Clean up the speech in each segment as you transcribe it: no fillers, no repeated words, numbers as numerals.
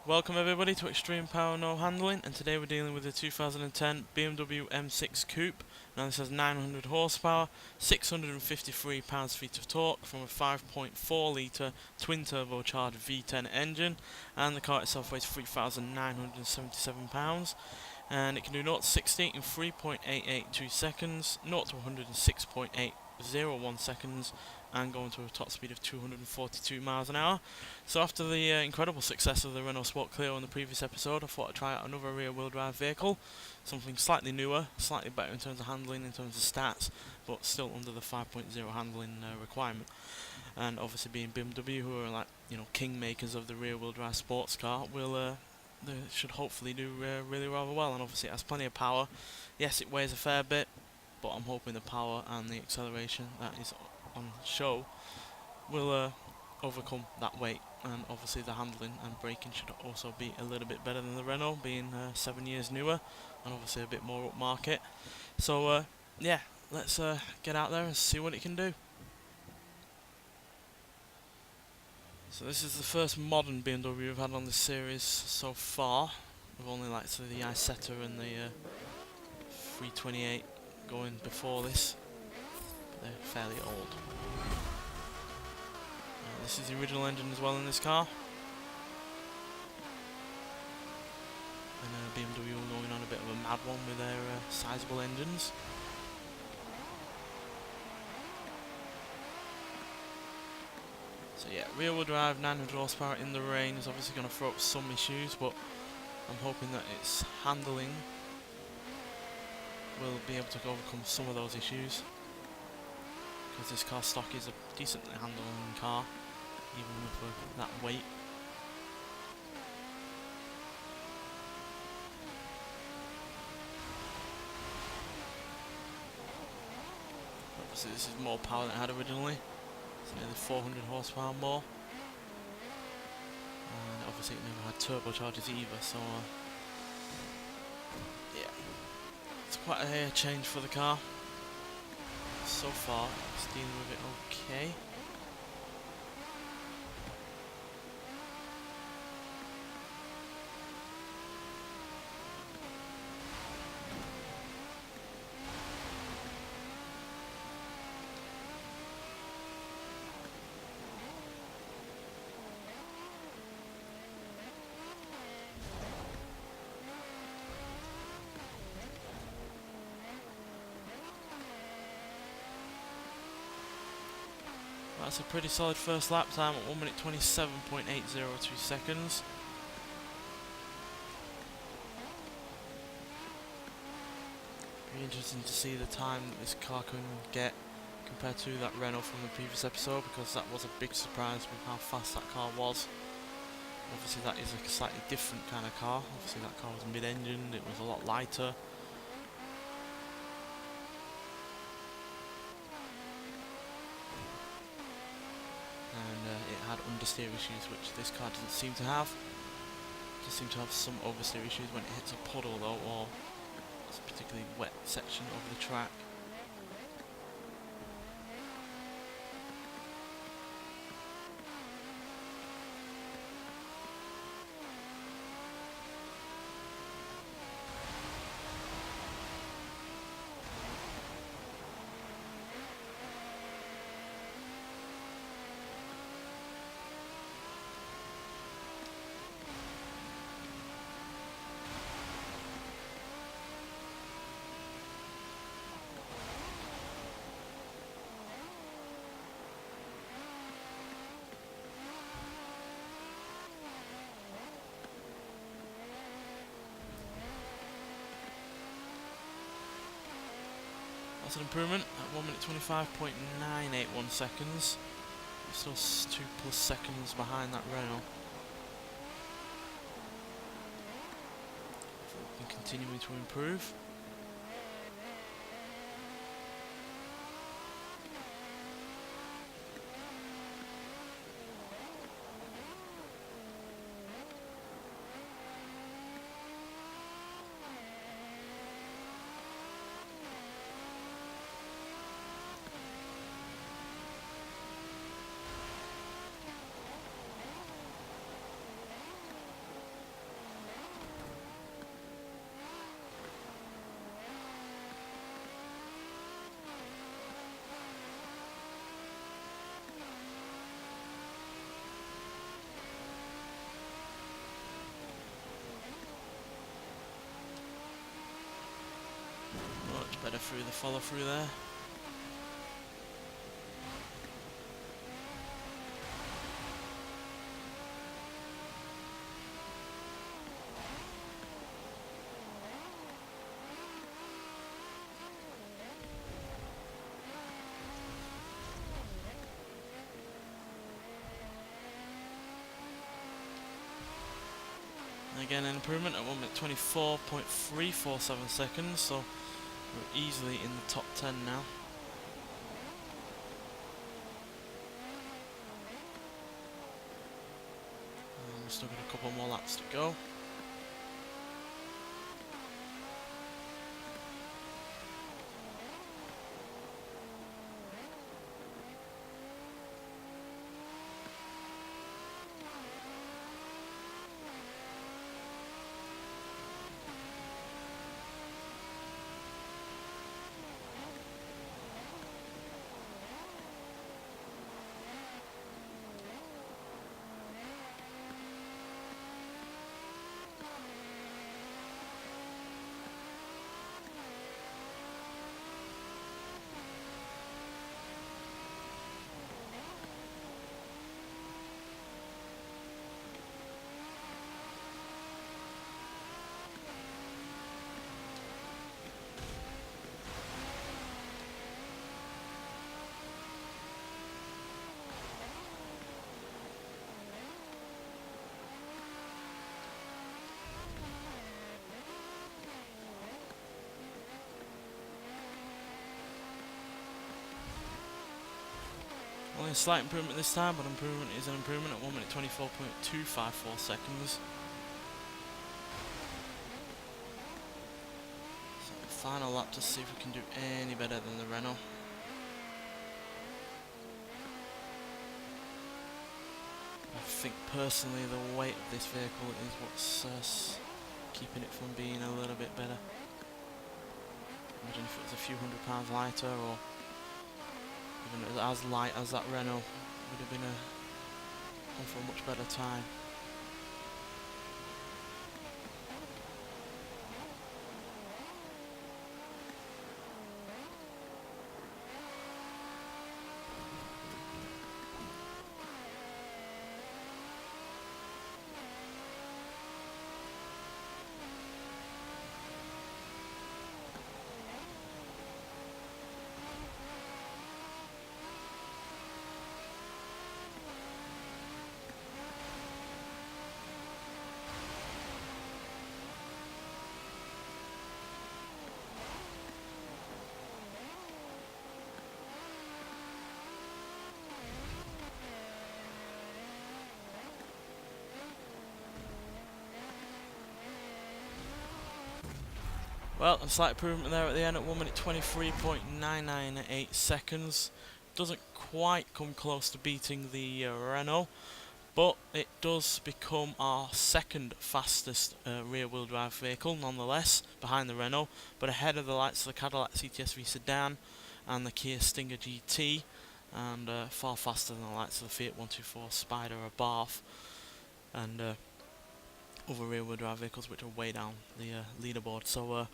Welcome everybody to Extreme Power No Handling, and today we're dealing with the 2010 BMW M6 Coupe. Now this has 900 horsepower, 653 pounds-feet of torque from a 5.4 litre twin turbocharged V10 engine, and the car itself weighs 3,977 pounds, and it can do 0 to 60 in 3.882 seconds, 0 to 100 in 6.801 seconds, and going to a top speed of 242 miles an hour. So after the incredible success of the Renault Sport Clio in the previous episode, I thought I'd try out another rear-wheel drive vehicle, something slightly newer, slightly better in terms of handling, in terms of stats, but still under the 5.0 handling requirement. And obviously being BMW, who are like, you know, kingmakers of the rear-wheel drive sports car, they should hopefully do really rather well. And obviously it has plenty of power. Yes, it weighs a fair bit, but I'm hoping the power and the acceleration that is on show will overcome that weight, and obviously the handling and braking should also be a little bit better than the Renault, being 7 years newer and obviously a bit more upmarket. So yeah, let's get out there and see what it can do. So this is the first modern BMW we've had on this series so far. We've only like the Isetta and the 328 going before this. They're fairly old. This is the original engine as well in this car. And BMW are going on a bit of a mad one with their sizable engines. So yeah, rear-wheel drive, 900 horsepower in the rain is obviously going to throw up some issues, but I'm hoping that its handling will be able to overcome some of those issues, because this car stock is a decently handling car, even with that weight. Obviously this is more power than it had originally. It's nearly 400 horsepower more. And obviously it never had turbochargers either, so yeah. It's quite a change for the car. So far it's dealing with it okay. That's a pretty solid first lap time at 1 minute 27.802 seconds. Be interesting to see the time that this car can get compared to that Renault from the previous episode, because that was a big surprise with how fast that car was. Obviously that is a slightly different kind of car. Obviously that car was mid-engined, it was a lot lighter. And it had understeer issues, which this car doesn't seem to have. It does seem to have some oversteer issues when it hits a puddle though, or a particularly wet section of the track. That's an improvement at 1 minute 25.981 seconds. Still 2+ seconds behind that Renault. We've been continuing to improve. better through the follow through there. Again, an improvement at 1 minute 24.347 seconds, so we're easily in the top 10 now. We've still got a couple more laps to go. Only a slight improvement this time, but improvement is an improvement at 1 minute 24.254 seconds. So final lap to see if we can do any better than the Renault. I think personally the weight of this vehicle is what's keeping it from being a little bit better. Imagine if it was a few £100 lighter, or even as light as that Renault, would have been gone for a much better time. Well, a slight improvement there at the end at 1 minute 23.998 seconds. Doesn't quite come close to beating the Renault, but it does become our second fastest rear-wheel drive vehicle, nonetheless, behind the Renault, but ahead of the likes of the Cadillac CTS-V Sedan and the Kia Stinger GT, and far faster than the likes of the Fiat 124 Spider or Abarth, and other rear-wheel drive vehicles which are way down the leaderboard. So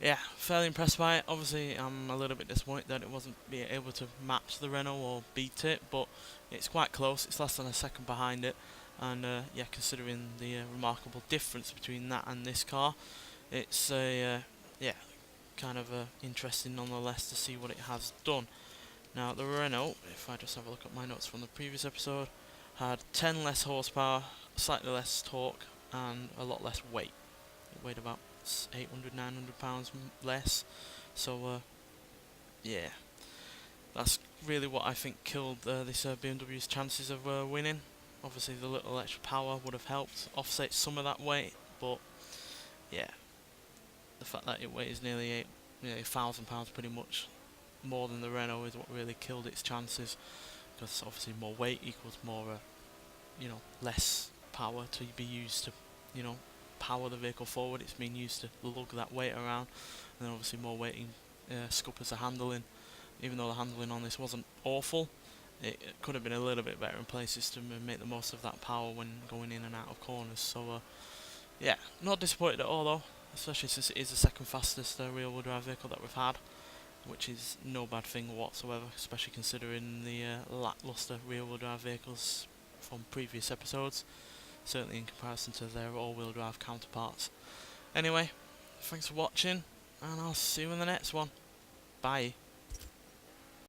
yeah, fairly impressed by it. Obviously I'm a little bit disappointed that it wasn't being able to match the Renault or beat it, but it's quite close. It's less than a second behind it, and yeah, considering the remarkable difference between that and this car, it's yeah, kind of interesting nonetheless to see what it has done. Now the Renault, if I just have a look at my notes from the previous episode, had 10 less horsepower, slightly less torque, and a lot less weight. It weighed about 800–900 pounds less. So yeah, that's really what I think killed this BMW's chances of winning. Obviously the little extra power would have helped offset some of that weight, but yeah, the fact that it weighs nearly £1,000 pretty much more than the Renault is what really killed its chances, because obviously more weight equals more less power to be used to power the vehicle forward. It's being used to lug that weight around, and then obviously more weight scuppers the handling. Even though the handling on this wasn't awful, it could have been a little bit better in places to make the most of that power when going in and out of corners. So yeah, not disappointed at all though, especially since it is the second fastest rear-wheel drive vehicle that we've had. which is no bad thing whatsoever, especially considering the lackluster rear-wheel drive vehicles from previous episodes, certainly in comparison to their all-wheel drive counterparts. Anyway, thanks for watching, and I'll see you in the next one. Bye.